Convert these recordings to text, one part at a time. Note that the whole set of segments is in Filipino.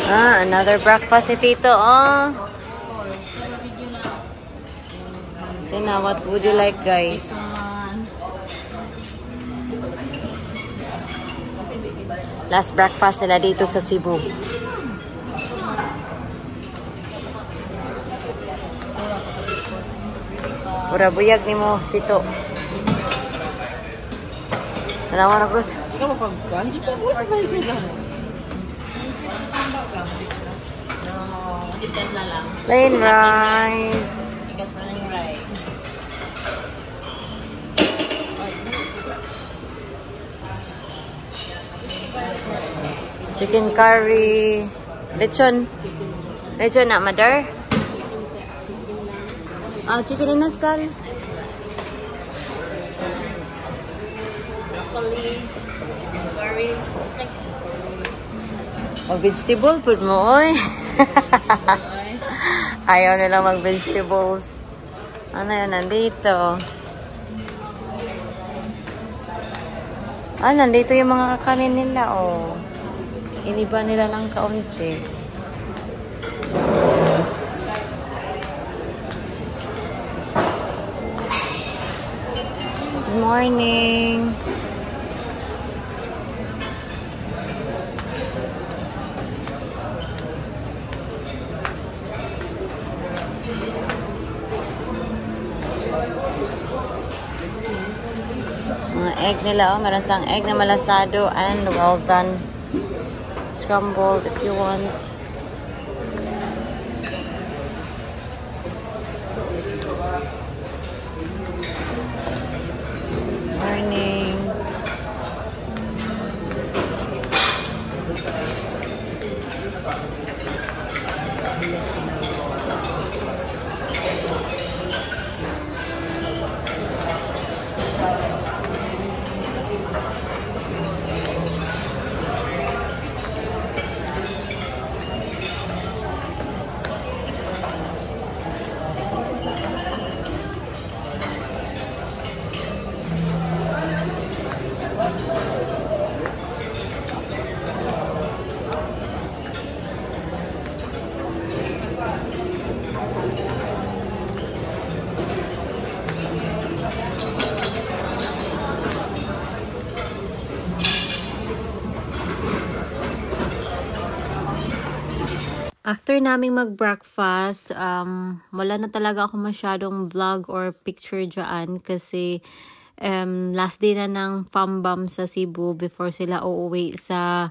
Another breakfast ni Tito, oh. So now, what would you like, guys? Last breakfast nila dito sa Cebu. Pura buyag ni mo, Tito. Nalaman ako. Plain rice. Chicken curry. Lechon. Lechon na, mother? Chicken inasal. Broccoli. Curry. Mag-vegetable food mo, oy. Ayaw nila mag-vegetables. Ano yun, nandito. Nandito yung mga kakanin nila, oh. Iniba nila ng kaunti. Good morning. Mga egg nila, oh. Meron tayong egg na malasado and well done. Scrambled if you want. Morning. After naming mag-breakfast, wala na talaga ako masyadong vlog or picture dyan kasi last day na ng Fambam sa Cebu before sila uuwi sa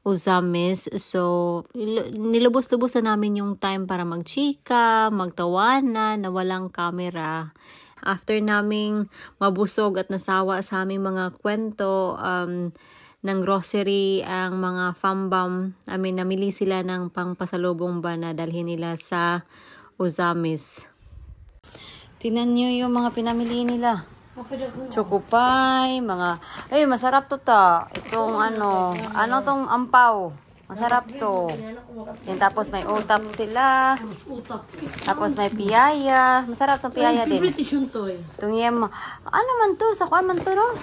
Ozamis. So, nilubos-lubos na namin yung time para magchika, magtawanan, na walang camera. After naming mabusog at nasawa sa aming mga kwento, ng grocery ang mga Fambam. Namili sila ng pangpasalubong ba na dalhin nila sa Ozamis. Tingnan nyo yung mga pinamili nila. Choco pie, mga... Ay, masarap to ta. Itong ano tong ampaw. Masarap to. Yan, tapos may utap sila. Tapos may piyaya. Masarap tong piyaya din. Itong yema. Ano man to? Sa kuan man to, no?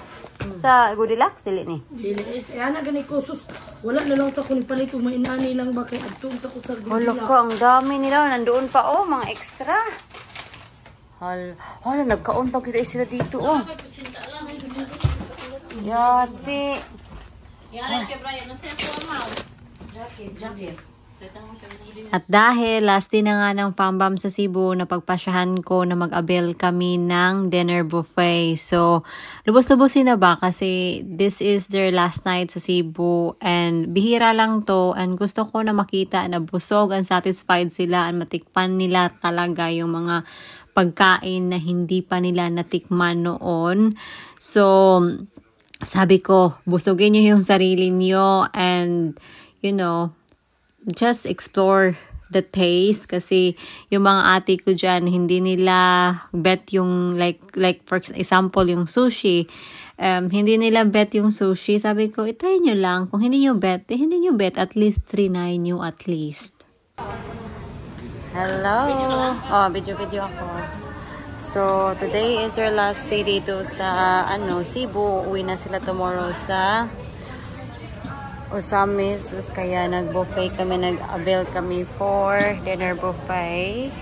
Sa Goldilocks, dili ni. Dili. Ana gani ko sus. Wala na lang ta ko ni palit kung mainani lang ba kay adtong ta ko sa Goldilocks. Wala ko, ang dami nila. Nandoon pa, oh, mga extra. Hala, nagkaon pa kita sila dito, oh. Yati. At dahil last day na nga ng Fambam sa Cebu, napagpasyahan ko na mag-avail kami ng dinner buffet. So, lubos-lubosin na ba? Kasi this is their last night sa Cebu and bihira lang to and gusto ko na makita na busog and satisfied sila and matikpan nila talaga yung mga pagkain na hindi pa nila natikman noon. So, sabi ko, busugin nyo yung sarili nyo and, you know, just explore the taste kasi yung mga ate ko dyan, hindi nila bet yung like for example yung sushi, hindi nila bet yung sushi. Sabi ko, itry nyo lang. Kung hindi nyo bet, at least trinay nyo at least. Hello! Video ako. So, today is our last day dito sa Cebu. Uwi na sila tomorrow sa Osamis, kaya nag-buffet kami, nag-avail kami for dinner buffet.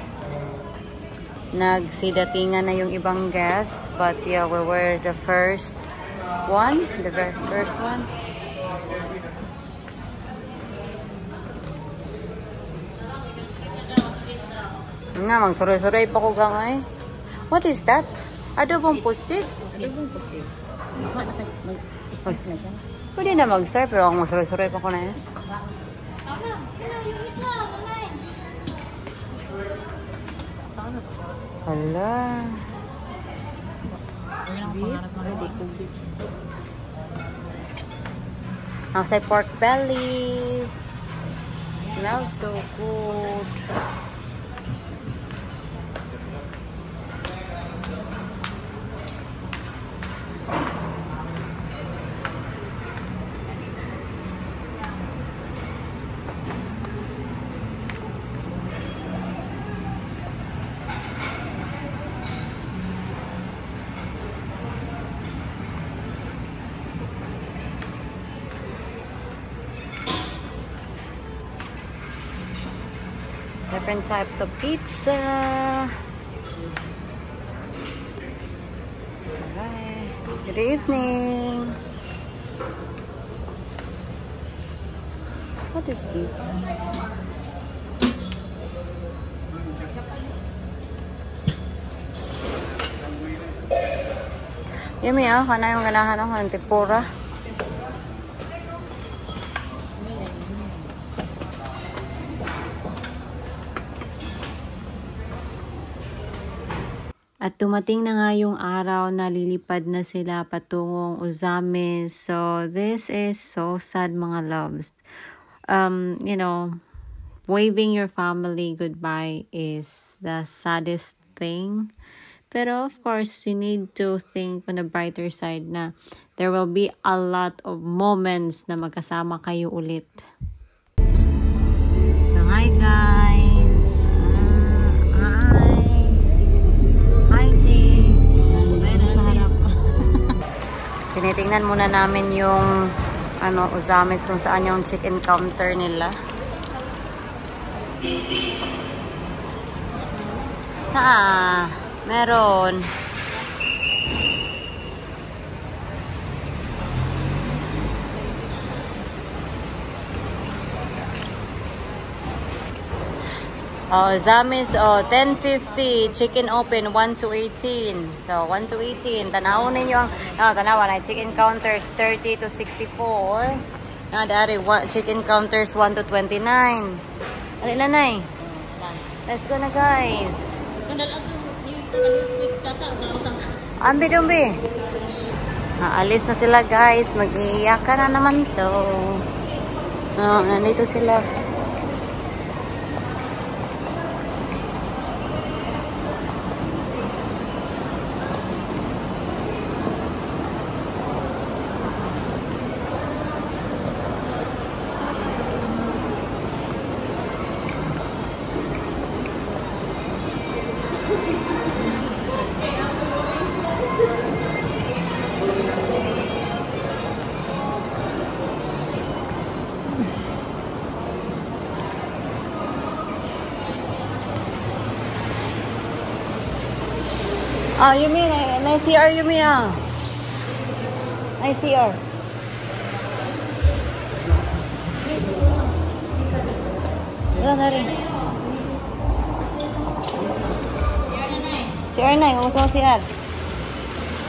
Nagsidatingan na yung ibang guests, but yeah, we were the first one, the very first one. Nga, magsuroy-suroy pa ko gamay. What is that? Adobong pusit? Adobong pusit. Pwede na mag-serve, pero ako magsuroy-suroy pa ko na yan. Hala. Ang say pork belly. Smells so good. Different types of pizza. Alright. Good evening. What is this? Yummy ah. Kana yung ganahan ako ng tempura. At dumating na nga yung araw na lilipad na sila patungong Osamis. So, this is so sad, mga loves. You know, waving your family goodbye is the saddest thing. Pero, of course, you need to think on the brighter side na there will be a lot of moments na magkasama kayo ulit. So, hi guys! Tinitingnan muna namin yung Osamis kung saan yung chicken counter nila. Meron. Osamis, 10.50. Chicken open, 1 to 18. So, 1 to 18. Tanawin ninyo ang, tanawa na, chicken counters, 30 to 64. Dari, chicken counters, 1 to 29. Alin na, let's go na, guys. Ambi-dumbi. Alis na sila, guys. Mag-iiyakan na naman to. Nandito sila. You mean, may CR you mean, May CR. Wala na rin. CR na, yung gusto ko CR.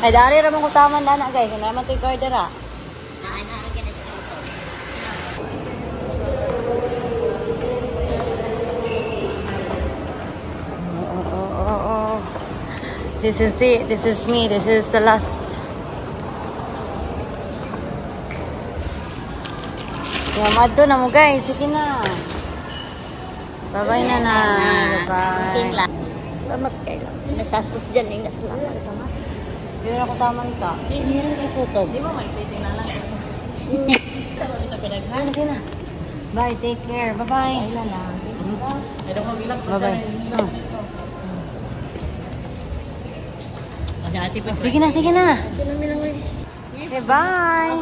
Ay, dari ramang kutaman na na, guys. Ano naman ito yung order, ha? This is it. This is me. This is the last. Yamado na mo, guys. Sige na. Bye-bye na na. Bye-bye. Salamat kayo. Nasastos dyan eh. Nasalamat. Hindi na ako taman ka. Hindi na si Kutob. Di ba may pwedeng na lang? Sige na. Bye. Take care. Bye-bye. Bye-bye. Sige na, sige na. Okay, bye.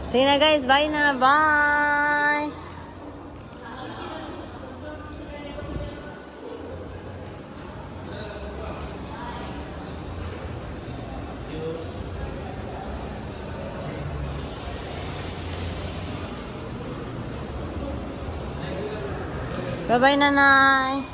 Sige na guys, bye na. Bye! Bye-bye, nanay.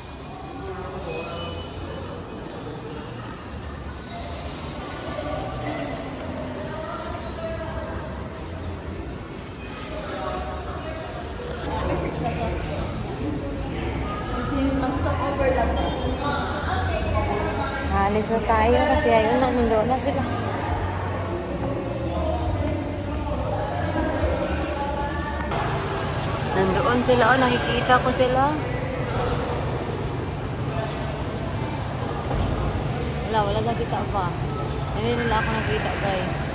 Alis na tayo kasi ayun na, nandoon na sila. Nandoon sila, oh, nakikita ko sila. Wala nakita pa. Hindi nila ako nakita, guys.